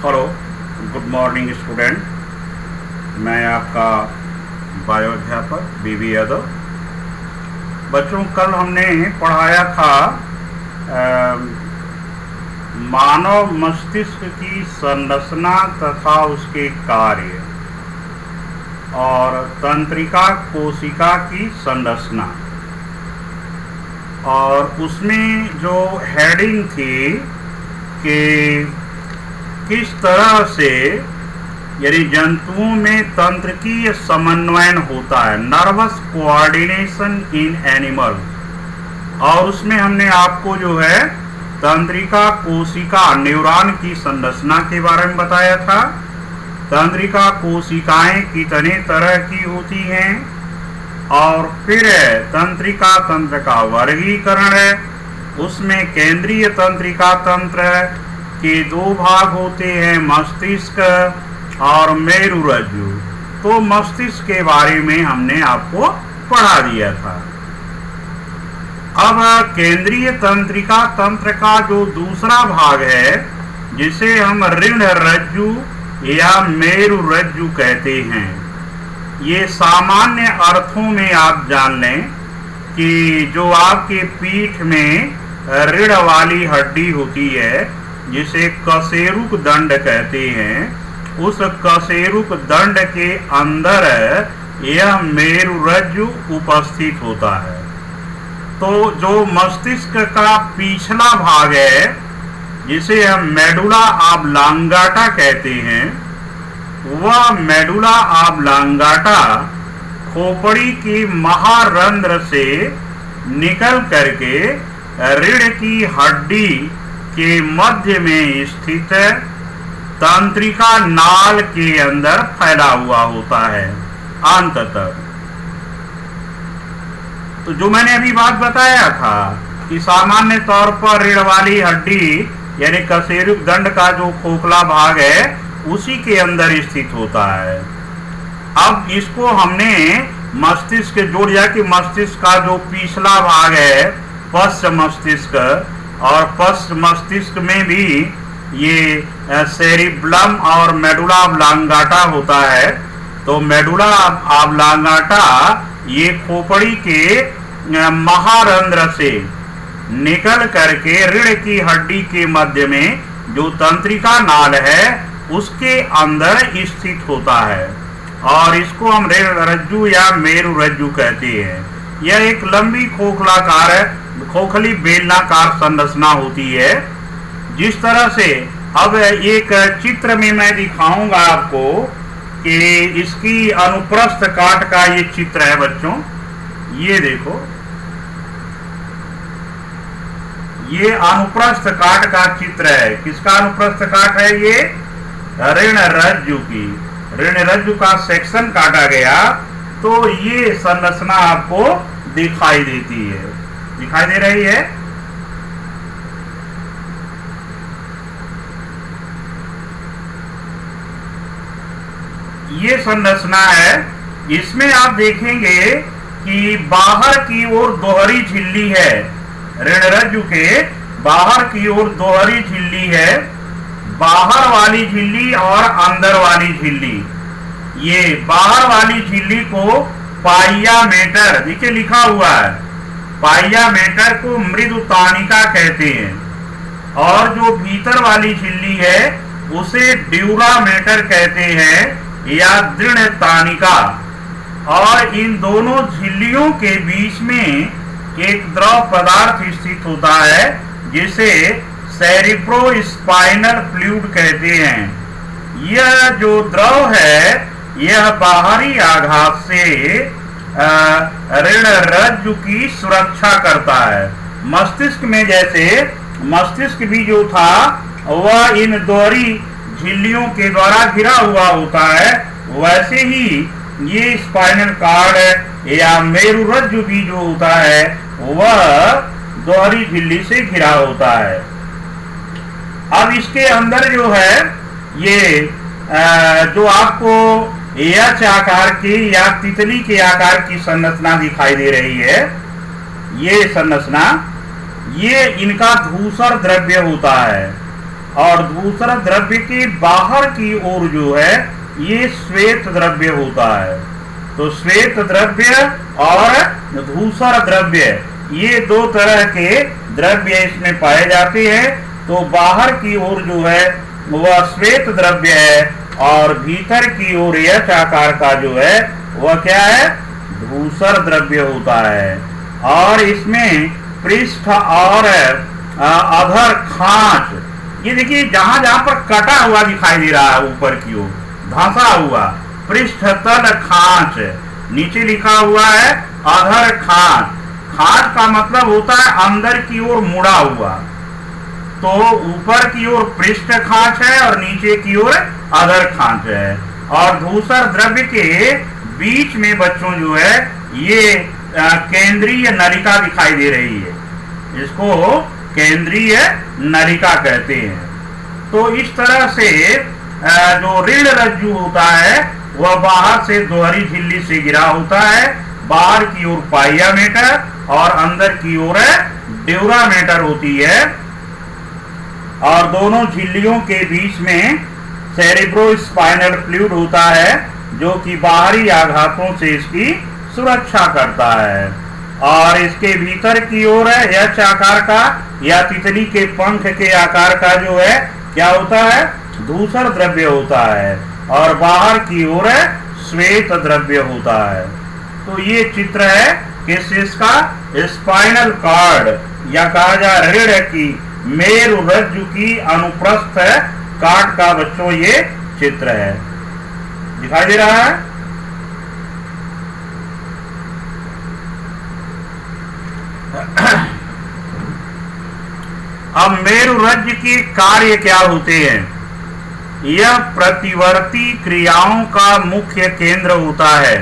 Hello, good morning student. मैं आपका bio अध्यापक बीवी यादव। बच्चों, कल हमने पढ़ाया था मानव मस्तिष्क की संरचना तथा उसके कार्य और तंत्रिका कोशिका की संरचना, और उसमें जो हेडिंग थी कि किस तरह से यानी जंतुओं में तंत्रिकीय समन्वयन होता है, नर्वस कोऑर्डिनेशन इन एनिमल। और उसमें हमने आपको जो है तंत्रिका कोशिका न्यूरॉन की संरचना के बारे में बताया था। तंत्रिका कोशिकाएं कितने तरह की होती हैं, और फिर तंत्रिका तंत्र का वर्गीकरण है। उसमें केंद्रीय तंत्रिका तंत्र के दो भाग होते हैं, मस्तिष्क और मेरुरज्जु। तो मस्तिष्क के बारे में हमने आपको पढ़ा दिया था। अब केंद्रीय तंत्रिका तंत्र का जो दूसरा भाग है, जिसे हम ऋण रज्जु या मेरुरज्जु कहते हैं, ये सामान्य अर्थों में आप जान लें कि जो आपके पीठ में रीढ़ वाली हड्डी होती है, जिसे कशेरुक दंड कहते हैं, उस कशेरुक दंड के अंदर यह मेरुरज्जु उपस्थित होता है। तो जो मस्तिष्क का पिछला भाग है, जिसे हम मेडुला ऑब्लांगाटा कहते हैं, वह मेडुला ऑब्लांगाटा खोपड़ी की महारंध्र से निकल करके रीढ़ की हड्डी के मध्य में स्थित तंत्रिका नाल के अंदर फैला हुआ होता है अंत तक। तो जो मैंने अभी बात बताया था कि सामान्य तौर पर रीढ़ वाली हड्डी यानी कशेरुक दंड का जो खोखला भाग है, उसी के अंदर स्थित होता है। अब इसको हमने मस्तिष्क जोड़ दिया कि मस्तिष्क का जो पिछला भाग है पश्च मस्तिष्क, और पश्च मस्तिष्क में भी ये सेरिब्लम और मेडुला ऑब्लांगाटा होता है। तो मेडुला ऑब्लांगाटा ये खोपड़ी के महारंध्र से निकल करके रीढ़ की हड्डी के मध्य में जो तंत्रिका नाल है उसके अंदर स्थित होता है, और इसको हम ऋण रज्जु या मेरुरज्जु कहते हैं। यह एक लंबी खोखली बेलनाकार संरचना होती है। जिस तरह से अब एक चित्र में मैं दिखाऊंगा आपको कि इसकी अनुप्रस्थ काट का ये चित्र है बच्चों। ये देखो, ये अनुप्रस्थ काट का चित्र है। किसका अनुप्रस्थ काट है? ये ऋण रज्जु की। ऋण रज्जु का सेक्शन काटा गया तो ये संरचना आपको दिखाई देती है। दिखाई दे रही है? ये संरचना है। इसमें आप देखेंगे कि बाहर की ओर दोहरी झिल्ली है। ऋण रज्जु के बाहर की ओर दोहरी झिल्ली है, बाहर वाली झिल्ली और अंदर वाली झिल्ली। ये बाहर वाली झिल्ली को पाइयामेटर, देखिए लिखा हुआ है, पाइयामेटर को मृदुतानिका कहते हैं, और जो भीतर वाली झिल्ली है उसे ड्यूरामेटर कहते हैं या दृढ़ तानिका। और इन दोनों झिल्लियों के बीच में एक द्रव पदार्थ स्थित होता है, जिसे सेरिब्रोस्पाइनल फ्लूइड कहते हैं। यह जो द्रव है, यह बाहरी आघात से ऋण रज्जु की सुरक्षा करता है। मस्तिष्क में जैसे मस्तिष्क भी जो था वह इन दोहरी झिल्लियों के द्वारा घिरा हुआ होता है, वैसे ही ये स्पाइनल कार्ड या मेरुरज्जु भी जो होता है वह दोहरी झिल्ली से घिरा होता है। अब इसके अंदर जो है ये जो आपको एच आकार की या तितली के आकार की संरचना दिखाई दे रही है, ये संरचना, ये इनका धूसर द्रव्य होता है। और दूसरा द्रव्य के बाहर की ओर जो है ये श्वेत द्रव्य होता है। तो श्वेत द्रव्य और धूसर द्रव्य ये दो तरह के द्रव्य इसमें पाए जाते हैं। तो बाहर की ओर जो है वह श्वेत द्रव्य है और भीतर की ओर एच आकार का जो है वह क्या है, धूसर द्रव्य होता है। और इसमें पृष्ठ और अधर खांच, ये देखिए जहां जहां पर कटा हुआ दिखाई दे रहा है ऊपर की ओर धंसा हुआ, पृष्ठ तल खांच, नीचे लिखा हुआ है अधर खांच। खांच का मतलब होता है अंदर की ओर मुड़ा हुआ। तो ऊपर की ओर पृष्ठ खांच है और नीचे की ओर अधर खांच है। और धूसर द्रव्य के बीच में बच्चों जो है ये केंद्रीय नलिका दिखाई दे रही है, इसको केंद्रीय नलिका कहते हैं। तो इस तरह से जो ऋण रज्जु होता है वह बाहर से दोहरी झिल्ली से घिरा होता है, बाहर की ओर पाइयामेटर और अंदर की ओर ड्यूरामेटर होती है। और दोनों झिल्लियों के बीच में सेरेब्रोस्पाइनल फ्लूइड होता है जो कि बाहरी आघातों से इसकी सुरक्षा करता है। और इसके भीतर की ओर है एच आकार का या तितली के पंख के आकार का जो है क्या होता है, धूसर द्रव्य होता है। और बाहर की ओर श्वेत द्रव्य होता है। तो ये चित्र है किसका, स्पाइनल कॉर्ड या कहा जाए रीढ़ की मेरु रज्जु की अनुप्रस्थ काट का बच्चों ये चित्र है, दिखाई दे रहा है। अब मेरु रज्जु के कार्य क्या होते हैं, यह प्रतिवर्ती क्रियाओं का मुख्य केंद्र होता है।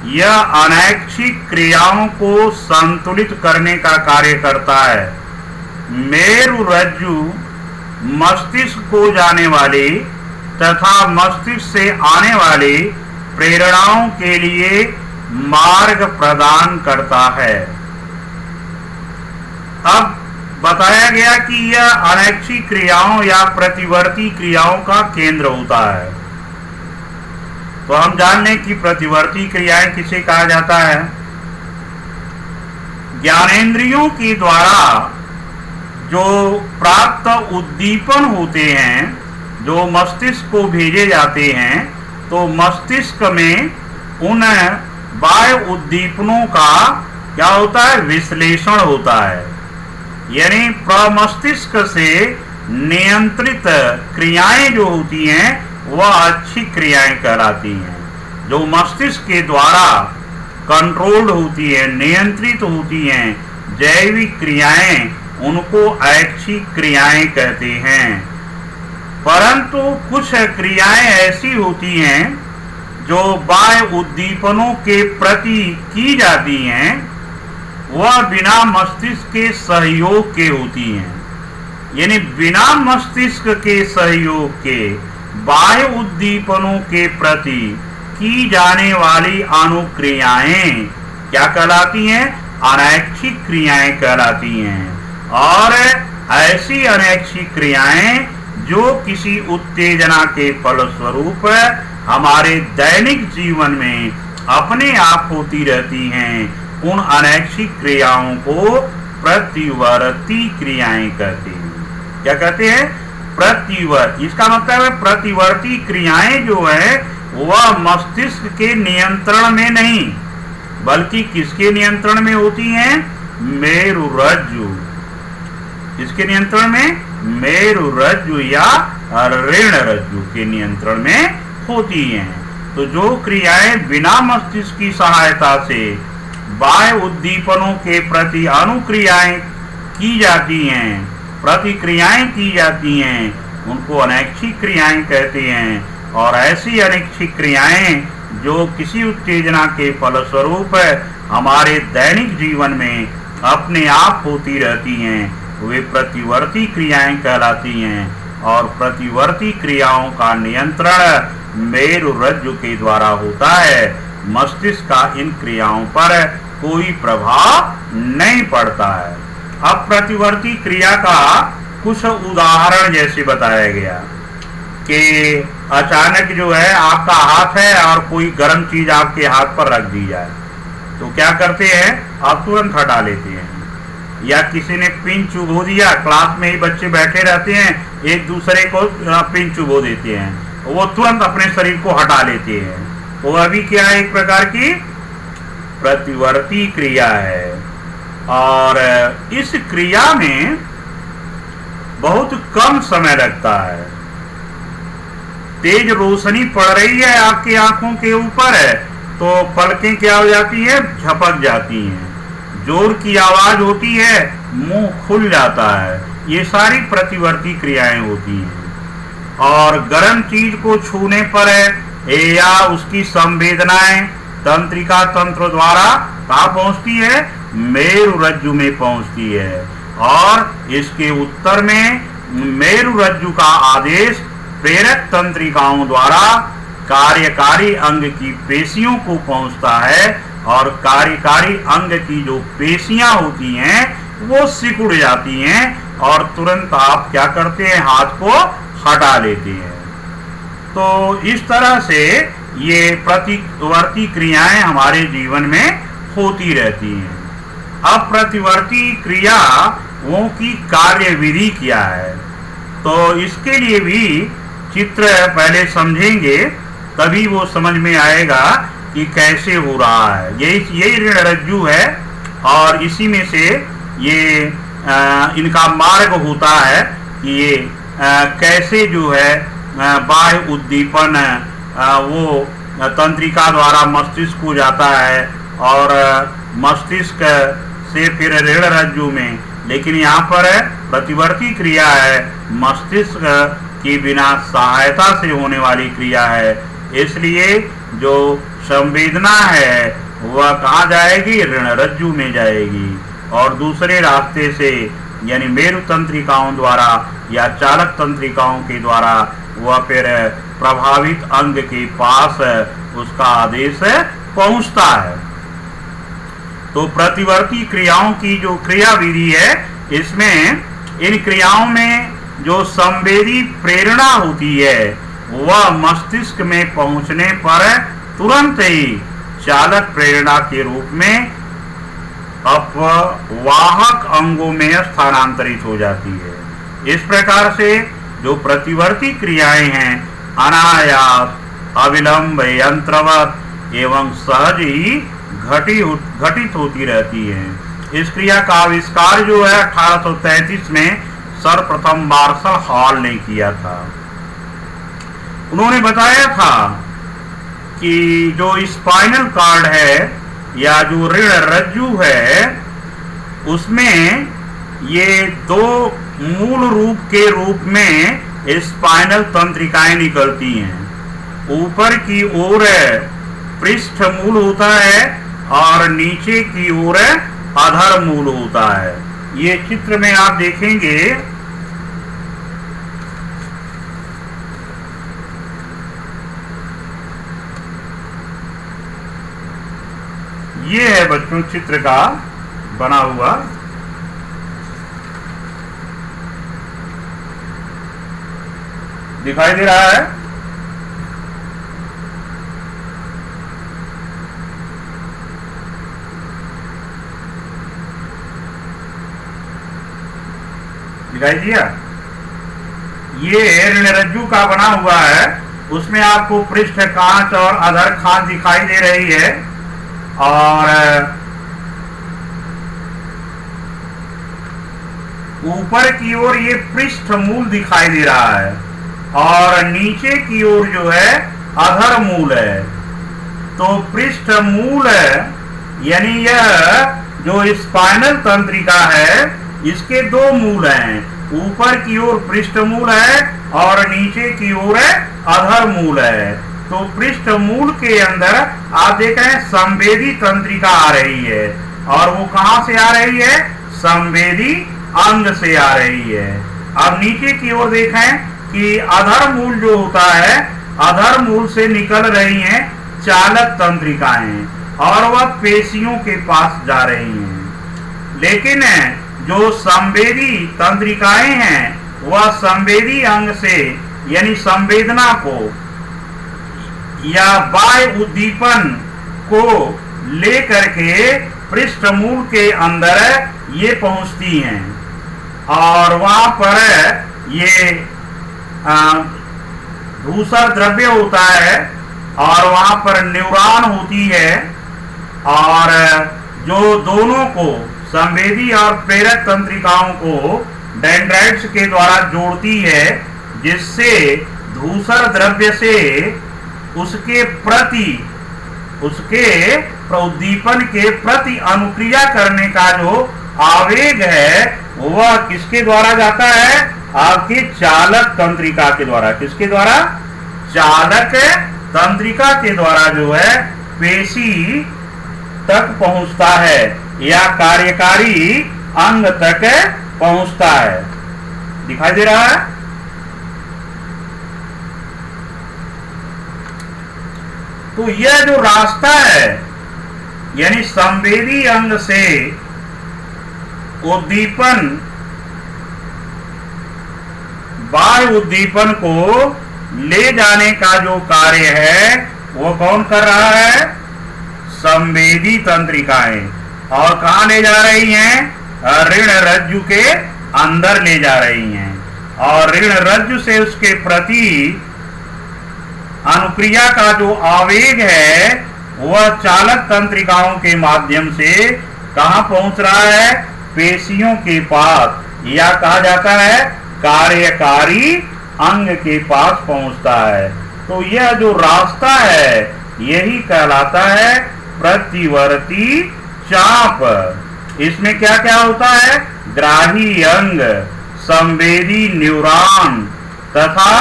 यह अनैच्छिक क्रियाओं को संतुलित करने का कार्य करता है। मेरु रज्जु मस्तिष्क को जाने वाले तथा मस्तिष्क से आने वाले प्रेरणाओं के लिए मार्ग प्रदान करता है। अब बताया गया कि यह अनैच्छिक क्रियाओं या प्रतिवर्ती क्रियाओं का केंद्र होता है। तो हम जान लें कि प्रतिवर्ती क्रियाएं किसे कहा जाता है। ज्ञानेंद्रियों के द्वारा जो प्राप्त उद्दीपन होते हैं, जो मस्तिष्क को भेजे जाते हैं, तो मस्तिष्क में उन बाह्य उद्दीपनों का क्या होता है, विश्लेषण होता है। यानी प्रमस्तिष्क से नियंत्रित क्रियाएं जो होती हैं वह अच्छी क्रियाएं कहलाती हैं। जो मस्तिष्क के द्वारा कंट्रोल्ड होती है, नियंत्रित होती हैं जैविक क्रियाएं, उनको ऐच्छिक क्रियाएं कहते हैं। परंतु कुछ क्रियाएं ऐसी होती हैं जो बाह्य उद्दीपनों के प्रति की जाती हैं, वह बिना मस्तिष्क के सहयोग के होती हैं। यानी बिना मस्तिष्क के सहयोग के बाह्य उद्दीपनों के प्रति की जाने वाली अनुक्रियाएं क्या कहलाती हैं, अनैच्छिक क्रियाएं कहलाती हैं। और ऐसी अनैच्छिक क्रियाएं जो किसी उत्तेजना के फलस्वरूप हमारे दैनिक जीवन में अपने आप होती रहती हैं, उन अनैच्छिक क्रियाओं को प्रतिवर्ती क्रियाएं कहते हैं। क्या कहते हैं, प्रतिवर्ती। इसका मतलब है प्रतिवर्ती क्रियाएं जो है वह मस्तिष्क के नियंत्रण में नहीं बल्कि किसके नियंत्रण में होती हैं, मेरु रज्जु। किसके नियंत्रण में, मेरु रज्जु या ऋण रज्जु के नियंत्रण में होती हैं। तो जो क्रियाएं बिना मस्तिष्क की सहायता से बाह्य उद्दीपनों के प्रति अनुक्रियाएं की जाती हैं, प्रतिक्रियाएं की जाती हैं, उनको अनैच्छिक क्रियाएं कहते हैं। और ऐसी अनैच्छिक क्रियाएं जो किसी उत्तेजना के फलस्वरूप हमारे दैनिक जीवन में अपने आप होती रहती हैं, वे प्रतिवर्ती क्रियाएं कहलाती हैं। और प्रतिवर्ती क्रियाओं का नियंत्रण मेरु रज्जु के द्वारा होता है। मस्तिष्क का इन क्रियाओं पर कोई प्रभाव नहीं पड़ता है। अब प्रतिवर्ती क्रिया का कुछ उदाहरण जैसे बताया गया कि अचानक जो है आपका हाथ है और कोई गर्म चीज आपके हाथ पर रख दी जाए तो क्या करते हैं, आप तुरंत हटा लेते हैं। या किसी ने पिन चुभो दिया, क्लास में ही बच्चे बैठे रहते हैं, एक दूसरे को पिन चुभो देते हैं, वो तुरंत अपने शरीर को हटा लेते हैं। वो अभी क्या है, एक प्रकार की प्रतिवर्ती क्रिया है। और इस क्रिया में बहुत कम समय लगता है। तेज रोशनी पड़ रही है आपकी आंखों के ऊपर है तो पलकें क्या हो जाती है, झपक जाती हैं। जोर की आवाज होती है, मुंह खुल जाता है। ये सारी प्रतिवर्ती क्रियाएं होती हैं। और गर्म चीज को छूने पर या उसकी संवेदनाएं तंत्रिका तंत्र द्वारा कहाँ पहुंचती है, मेरुरज्जु में पहुंचती है। और इसके उत्तर में मेरुरज्जु का आदेश प्रेरक तंत्रिकाओं द्वारा कार्यकारी अंग की पेशियों को पहुंचता है। और कार्यकारी अंग की जो पेशियां होती हैं वो सिकुड़ जाती हैं और तुरंत आप क्या करते हैं, हाथ को हटा लेते हैं। तो इस तरह से ये प्रतिवर्ती क्रियाएं हमारे जीवन में होती रहती हैं। अब प्रतिवर्ती क्रियाओं की कार्य विधि क्या है, तो इसके लिए भी चित्र पहले समझेंगे तभी वो समझ में आएगा कि कैसे हो रहा है। यही ऋण रज्जु है और इसी में से ये इनका मार्ग होता है कि ये कैसे जो है बाह्य उद्दीपन वो तंत्रिका द्वारा मस्तिष्क को जाता है और मस्तिष्क से फिर ऋण रज्जु में। लेकिन यहाँ पर प्रतिवर्ती क्रिया है, मस्तिष्क की बिना सहायता से होने वाली क्रिया है। इसलिए जो संवेदना है वह कहाँ जाएगी, ऋण रज्जु में जाएगी और दूसरे रास्ते से यानी मेरु तंत्रिकाओं द्वारा या चालक तंत्रिकाओं के द्वारा वह फिर प्रभावित अंग के पास उसका आदेश पहुंचता है। तो प्रतिवर्ती क्रियाओं की जो क्रिया विधि है, इसमें इन क्रियाओं में जो संवेदी प्रेरणा होती है वह मस्तिष्क में पहुंचने पर तुरंत ही चालक प्रेरणा के रूप में अपवाहक अंगों में स्थानांतरित हो जाती है। इस प्रकार से जो प्रतिवर्ती क्रियाएं हैं अनायास, अविलंब, यंत्रवत एवं सहज ही घटित होती रहती हैं। इस क्रिया का आविष्कार जो है 1833 में सर्वप्रथम मार्शल हॉल ने किया था। उन्होंने बताया था कि जो स्पाइनल कॉर्ड है या जो ऋण रज्जु है उसमें ये दो मूल रूप के रूप में स्पाइनल तंत्रिकाएं निकलती हैं। ऊपर की ओर पृष्ठ मूल होता है और नीचे की ओर अधर मूल होता है। ये चित्र में आप देखेंगे ये है बच्चों चित्र का बना हुआ। दिखाई दे रहा है, दिखाई दिया। ये ऋण रज्जु का बना हुआ है, उसमें आपको पृष्ठ कांच और अधर खांच दिखाई दे रही है और ऊपर की ओर ये पृष्ठ मूल दिखाई दे रहा है और नीचे की ओर जो है अधर मूल है। तो पृष्ठ मूल यानी यह जो स्पाइनल तंत्रिका है इसके दो मूल हैं, ऊपर की ओर पृष्ठ मूल है और नीचे की ओर अधर मूल है। तो पृष्ठ मूल के अंदर आप देख रहे हैं संवेदी तंत्रिका आ रही है और वो कहां से आ रही है, संवेदी अंग से आ रही है। अब नीचे की ओर देखें कि अधर मूल जो होता है, अधर मूल से निकल रही हैं चालक तंत्रिकाएं और वह पेशियों के पास जा रही हैं। लेकिन जो संवेदी तंत्रिकाएं हैं वह संवेदी अंग से यानी संवेदना को या बाह्य उद्दीपन को लेकर के पृष्ठमूल के अंदर ये पहुंचती हैं और वहां पर ये दूसर द्रव्य होता है और वहां पर न्यूरॉन होती है और जो दोनों को संवेदी और प्रेरक तंत्रिकाओं को डेंड्राइट्स के द्वारा जोड़ती है, जिससे दूसर द्रव्य से उसके उद्दीपन के प्रति अनुक्रिया करने का जो आवेग है वह किसके द्वारा जाता है? आपके चालक तंत्रिका के द्वारा। किसके द्वारा? चालक तंत्रिका के द्वारा जो है पेशी तक पहुंचता है या कार्यकारी अंग तक पहुंचता है। दिखाई दे रहा है? तो यह जो रास्ता है यानी संवेदी अंग से उद्दीपन बाह्य उद्दीपन को ले जाने का जो कार्य है वो कौन कर रहा है? संवेदी तंत्रिकाएं। और कहां ले जा रही हैं? ऋण रज्जु के अंदर ले जा रही हैं और ऋण रज्जु से उसके प्रति अनुक्रिया का जो आवेग है वह चालक तंत्रिकाओं के माध्यम से कहां पहुंच रहा है? पेशियों के पास या कहा जाता है कार्यकारी अंग के पास पहुंचता है। तो यह जो रास्ता है यही कहलाता है प्रतिवर्ती चाप। इसमें क्या क्या होता है? ग्राही अंग, संवेदी न्यूरॉन तथा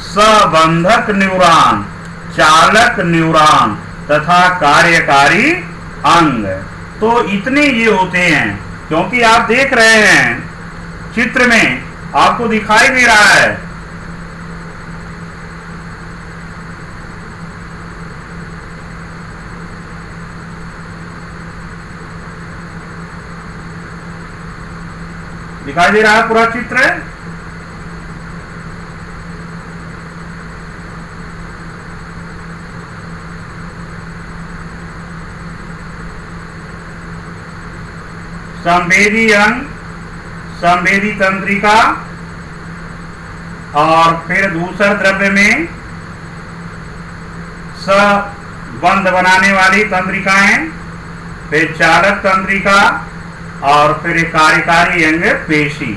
सबंधक न्यूरॉन, चालक न्यूरॉन तथा कार्यकारी अंग। तो इतने ये होते हैं, क्योंकि आप देख रहे हैं चित्र में आपको दिखाई दे रहा है पूरा चित्र। संवेदी अंग, संवेदी तंत्रिका और फिर दूसर द्रव्य में सबंध बनाने वाली तंत्रिकाएं, फिर चालक तंत्रिका और फिर कार्यकारी अंग पेशी।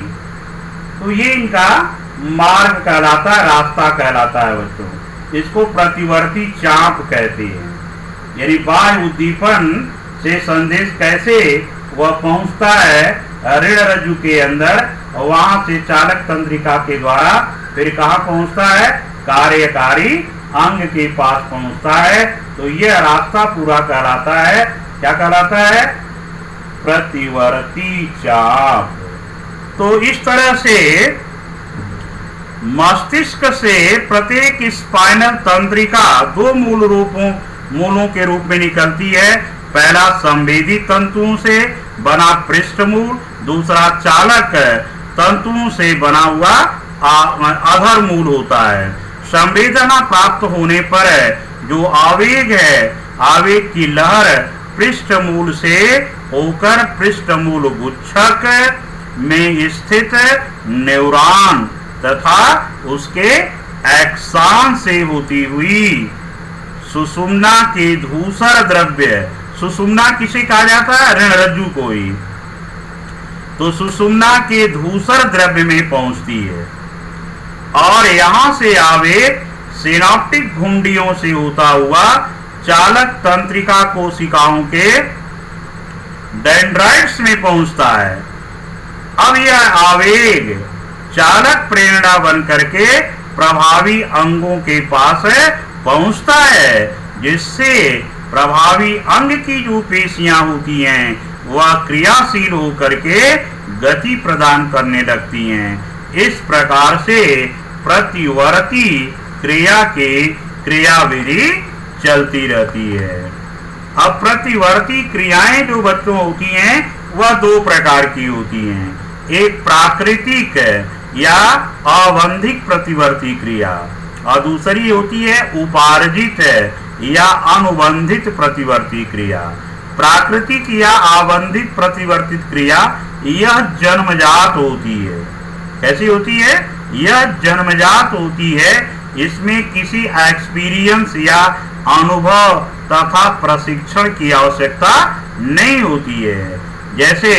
तो ये इनका मार्ग कहलाता है, रास्ता कहलाता है बच्चों। इसको प्रतिवर्ती चाप कहते हैं। यानी बाह्य उद्दीपन से संदेश कैसे वह पहुंचता है ऋण रज्जु के अंदर, वहां से चालक तंत्रिका के द्वारा फिर कहां पहुंचता है? कार्यकारी अंग के पास पहुंचता है। तो यह रास्ता पूरा कहलाता है, क्या कहलाता है? प्रतिवर्ती चाप। तो इस तरह से मस्तिष्क से प्रत्येक स्पाइनल तंत्रिका दो मूलों के रूप में निकलती है। पहला संवेदी तंतुओं से बना पृष्ठमूल, दूसरा चालक तंतुओं से बना हुआ अधर मूल होता है। संवेदना प्राप्त होने पर जो आवेग है, आवेग की लहर पृष्ठमूल से होकर पृष्ठमूल गुच्छक में स्थित न्यूरॉन तथा उसके एक्सान से होती हुई सुषुम्ना के धूसर द्रव्य, सुषुम्ना किसे कहा जाता है? ऋण रज्जु को ही। तो सुषुम्ना के धूसर द्रव्य में पहुंचती है और यहां से आवेग सिनॉप्टिक घुंडियों से होता हुआ चालक तंत्रिका कोशिकाओं के डेंड्राइट्स में पहुंचता है। अब यह आवेग चालक प्रेरणा बन करके प्रभावी अंगों के पास पहुंचता है, जिससे प्रभावी अंग की जो पेशियां होती हैं वह क्रियाशील होकर के गति प्रदान करने लगती हैं। इस प्रकार से प्रतिवर्ती क्रिया के क्रियाविधि चलती रहती है। अब प्रतिवर्ती क्रियाएं जो बच्चों होती हैं वह दो प्रकार की होती हैं, एक प्राकृतिक या अवंधिक प्रतिवर्ती क्रिया और दूसरी होती है उपार्जित या अनुबंधित प्रतिवर्ती क्रिया। प्राकृतिक या अवंधित प्रतिवर्तित क्रिया यह जन्मजात होती है। कैसी होती है? यह जन्मजात होती है। इसमें किसी एक्सपीरियंस या अनुभव तथा प्रशिक्षण की आवश्यकता नहीं होती है। जैसे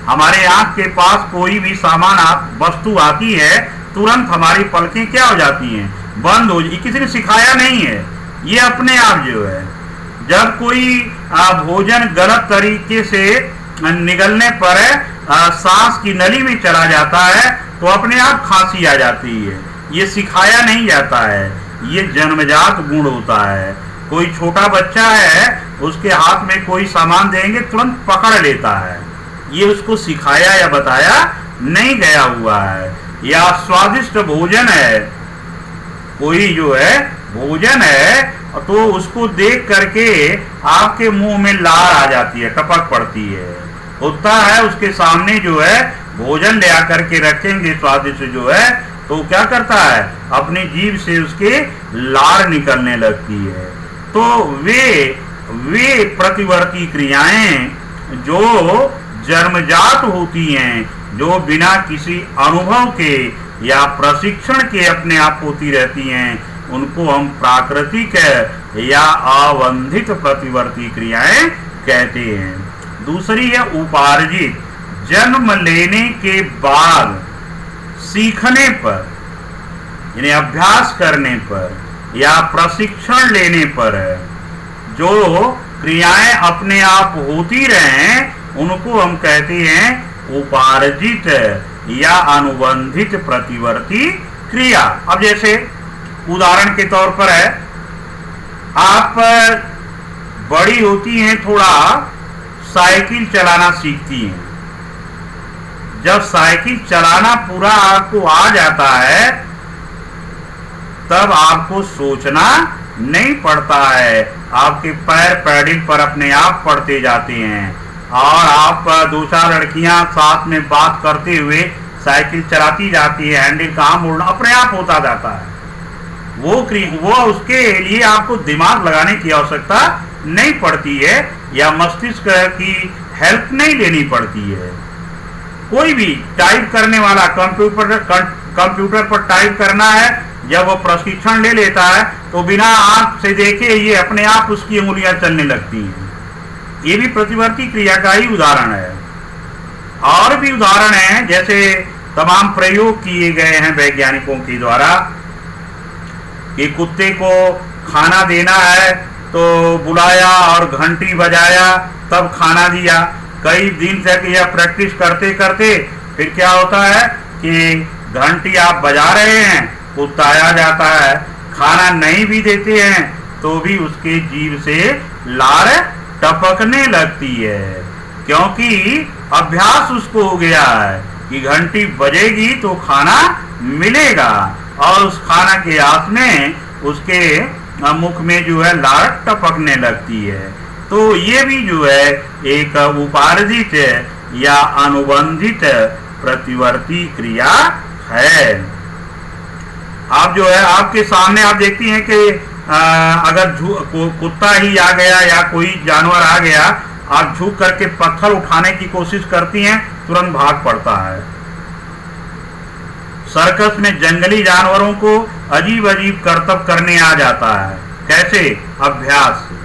हमारे आंख के पास कोई भी सामान वस्तु आती है, तुरंत हमारी पलकें क्या हो जाती हैं? बंद हो जाती। किसी ने सिखाया नहीं है, ये अपने आप जो है। जब कोई भोजन गलत तरीके से निगलने पर सांस की नली में चला जाता है तो अपने आप खांसी आ जाती है। ये सिखाया नहीं जाता है, ये जन्मजात गुण होता है। कोई छोटा बच्चा है, उसके हाथ में कोई सामान देंगे तुरंत पकड़ लेता है, ये उसको सिखाया या बताया नहीं गया हुआ है। या स्वादिष्ट भोजन है, कोई जो है भोजन है तो उसको देख करके आपके मुंह में लार आ जाती है, टपक पड़ती है। होता है उसके सामने जो है भोजन ले आकर के रखेंगे स्वादिष्ट जो है, तो क्या करता है? अपनी जीभ से उसके लार निकलने लगती है। तो वे प्रतिवर्ती क्रियाएं जो जन्मजात होती हैं, जो बिना किसी अनुभव के या प्रशिक्षण के अपने आप होती रहती हैं, उनको हम प्राकृतिक या अवंधित प्रतिवर्ती क्रियाएं कहते हैं। दूसरी है उपार्जित। जन्म लेने के बाद सीखने पर, यानी अभ्यास करने पर या प्रशिक्षण लेने पर जो क्रियाएं अपने आप होती रहें, उनको हम कहते हैं उपार्जित या अनुबंधित प्रतिवर्ती क्रिया। अब जैसे उदाहरण के तौर पर है, आप बड़ी होती हैं, थोड़ा साइकिल चलाना सीखती हैं। जब साइकिल चलाना पूरा आपको आ जाता है, तब आपको सोचना नहीं पड़ता है, आपके पैर पैडल पर अपने आप पड़ते जाते हैं और आप दो चार लड़कियां साथ में बात करते हुए साइकिल चलाती जाती है, हैंडल कहाँ मोड़ना अपने आप होता जाता है। वो उसके लिए आपको दिमाग लगाने की आवश्यकता नहीं पड़ती है या मस्तिष्क की हेल्प नहीं लेनी पड़ती है। कोई भी टाइप करने वाला कंप्यूटर पर टाइप करना है, जब वो प्रशिक्षण ले लेता है तो बिना आंख से देखे ये अपने आप उसकी उंगलियां चलने लगती हैं। ये भी प्रतिवर्ती क्रिया का ही उदाहरण है। और भी उदाहरण हैं, जैसे तमाम प्रयोग किए गए हैं वैज्ञानिकों के द्वारा कि कुत्ते को खाना देना है तो बुलाया और घंटी बजाया तब खाना दिया। कई दिन तक यह प्रैक्टिस करते करते फिर क्या होता है कि घंटी आप बजा रहे हैं, कुत्ता आ जाता है। खाना नहीं भी देते हैं तो भी उसके जीभ से लार टपकने लगती है, क्योंकि अभ्यास उसको हो गया है कि घंटी बजेगी तो खाना मिलेगा और उस खाना के आस में उसके मुख में जो है लार टपकने लगती है। तो ये भी जो है एक उपार्जित या अनुबंधित प्रतिवर्ती क्रिया है। आप जो है आपके सामने आप देखती हैं कि अगर कुत्ता ही आ गया या कोई जानवर आ गया, आप झुक करके पत्थर उठाने की कोशिश करती हैं, तुरंत भाग पड़ता है। सर्कस में जंगली जानवरों को अजीब अजीब करतब करने आ जाता है। कैसे? अभ्यास से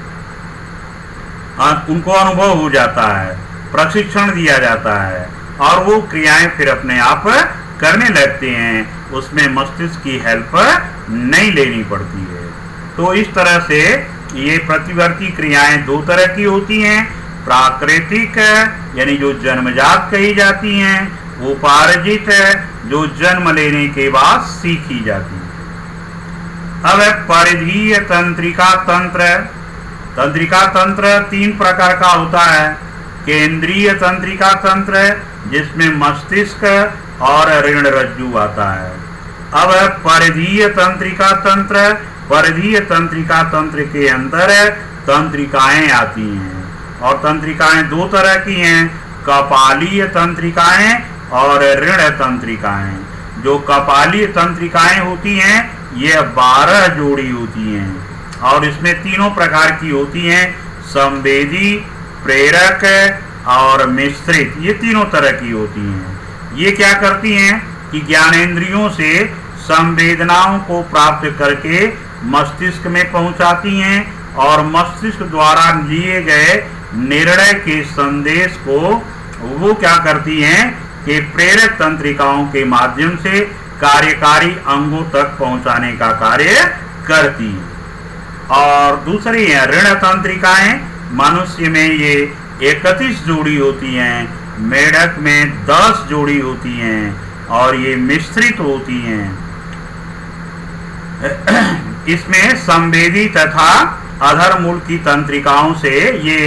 उनको अनुभव हो जाता है, प्रशिक्षण दिया जाता है और वो क्रियाएं फिर अपने आप करने लगते हैं, उसमें मस्तिष्क की हेल्प नहीं लेनी पड़ती है। तो इस तरह से ये प्रतिवर्ती क्रियाएं दो तरह की होती हैं, प्राकृतिक यानी जो जन्मजात कही जाती हैं, उपार्जित जो जन्म लेने के बाद सीखी जाती है। अब है परिधीय तंत्रिका तंत्र। तंत्रिका तंत्र तीन प्रकार का होता है। केंद्रीय तंत्रिका तंत्र जिसमें मस्तिष्क और ऋण रज्जु आता है। अब है परिधीय तंत्रिका तंत्र। परिधीय तंत्रिका तंत्र के अंदर तंत्रिकाएं आती हैं और तंत्रिकाएं दो तरह की हैं, कपालीय तंत्रिकाएं और ऋण तंत्रिकाएं। जो कपालीय तंत्रिकाएं होती हैं ये 12 जोड़ी होती हैं और इसमें तीनों प्रकार की होती हैं, संवेदी, प्रेरक और मिश्रित। ये तीनों तरह की होती हैं। ये क्या करती हैं कि ज्ञानेंद्रियों से संवेदनाओं को प्राप्त करके मस्तिष्क में पहुंचाती हैं और मस्तिष्क द्वारा लिए गए निर्णय के संदेश को वो क्या करती हैं कि प्रेरक तंत्रिकाओं के माध्यम से कार्यकारी अंगों तक पहुंचाने का कार्य करती हैं। और दूसरी है ऋण तंत्रिकाएं। मनुष्य में ये 31 जोड़ी होती हैं, मेढक में 10 जोड़ी होती हैं और ये मिश्रित होती हैं। इसमें संवेदी तथा अधर मूल की तंत्रिकाओं से ये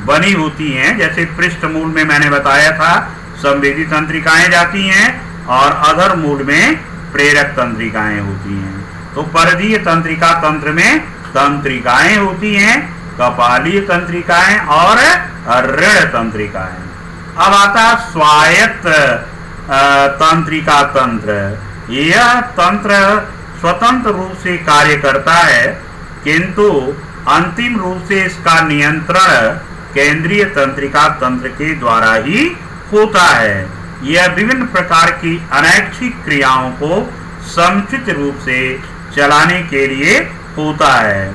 बनी होती हैं। जैसे पृष्ठ मूल में मैंने बताया था संवेदी तंत्रिकाएं जाती हैं और अधर मूल में प्रेरक तंत्रिकाएं होती हैं। तो परिधीय तंत्रिका तंत्र में तंत्रिकाएं होती हैं, कपालीय तंत्रिकाएं और ऋण तंत्रिकाएं। अब आता स्वायत्त तंत्रिका तंत्र। यह तंत्र स्वतंत्र रूप से कार्य करता है किंतु अंतिम रूप से इसका नियंत्रण केंद्रीय तंत्रिका तंत्र के द्वारा ही होता है। यह विभिन्न प्रकार की अनैच्छिक क्रियाओं को समुचित रूप से चलाने के लिए होता है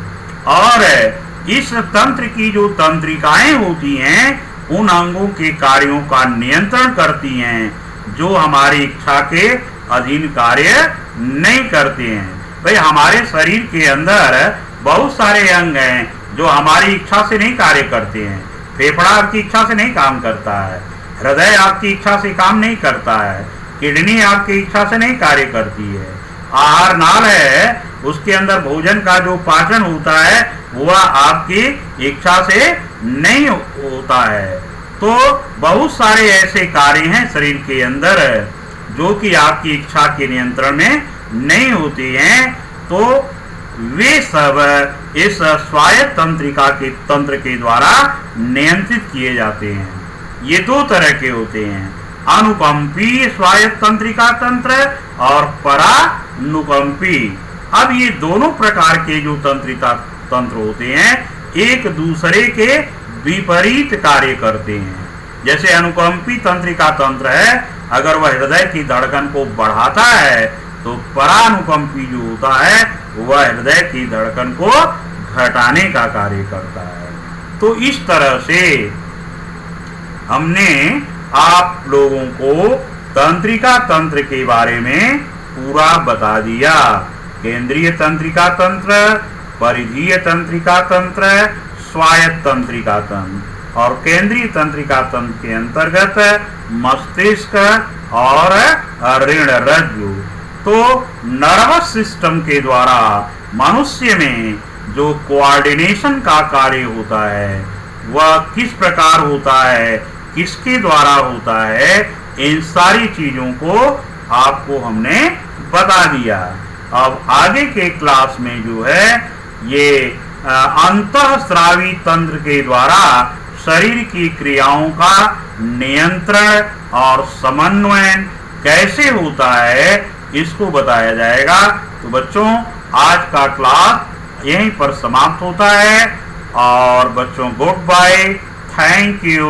और इस तंत्र की जो तंत्रिकाएं होती हैं उन अंगों के कार्यों का नियंत्रण करती हैं जो हमारी इच्छा के अधीन कार्य नहीं करते हैं। भाई हमारे शरीर के अंदर बहुत सारे अंग हैं जो हमारी इच्छा से नहीं कार्य करते हैं। फेफड़ा आपकी इच्छा से नहीं काम करता है, हृदय आपकी इच्छा से काम नहीं करता है, किडनी आपकी इच्छा से नहीं कार्य करती है, आहार नाल है उसके अंदर भोजन का जो पाचन होता है वह आपकी इच्छा से नहीं होता है। तो बहुत सारे ऐसे कार्य हैं शरीर के अंदर जो कि आपकी इच्छा के नियंत्रण में नहीं होते हैं। तो वे सब इस स्वायत्त तंत्रिका के तंत्र के द्वारा नियंत्रित किए जाते हैं। ये दो तरह के होते हैं, अनुकंपी स्वायत्त तंत्रिका तंत्र और परानुकंपी। अब ये दोनों प्रकार के जो तंत्रिका तंत्र होते हैं एक दूसरे के विपरीत कार्य करते हैं। जैसे अनुकंपी तंत्रिका तंत्र है, अगर वह हृदय की धड़कन को बढ़ाता है तो परानुकंपी जो होता है वह हृदय की धड़कन को घटाने का कार्य करता है। तो इस तरह से हमने आप लोगों को तंत्रिका तंत्र के बारे में पूरा बता दिया। केंद्रीय तंत्रिका तंत्र, परिधीय तंत्रिका तंत्र, स्वायत्त तंत्रिका तंत्र और केंद्रीय तंत्रिका तंत्र के अंतर्गत मस्तिष्क और ऋण रज्जु। तो नर्वस सिस्टम के द्वारा मनुष्य में जो कोऑर्डिनेशन का कार्य होता है वह किस प्रकार होता है, किसके द्वारा होता है, इन सारी चीजों को आपको हमने बता दिया। अब आगे के क्लास में जो है ये अंतःस्रावी तंत्र के द्वारा शरीर की क्रियाओं का नियंत्रण और समन्वय कैसे होता है इसको बताया जाएगा। तो बच्चों आज का क्लास यहीं पर समाप्त होता है और बच्चों गुड बाय, थैंक यू।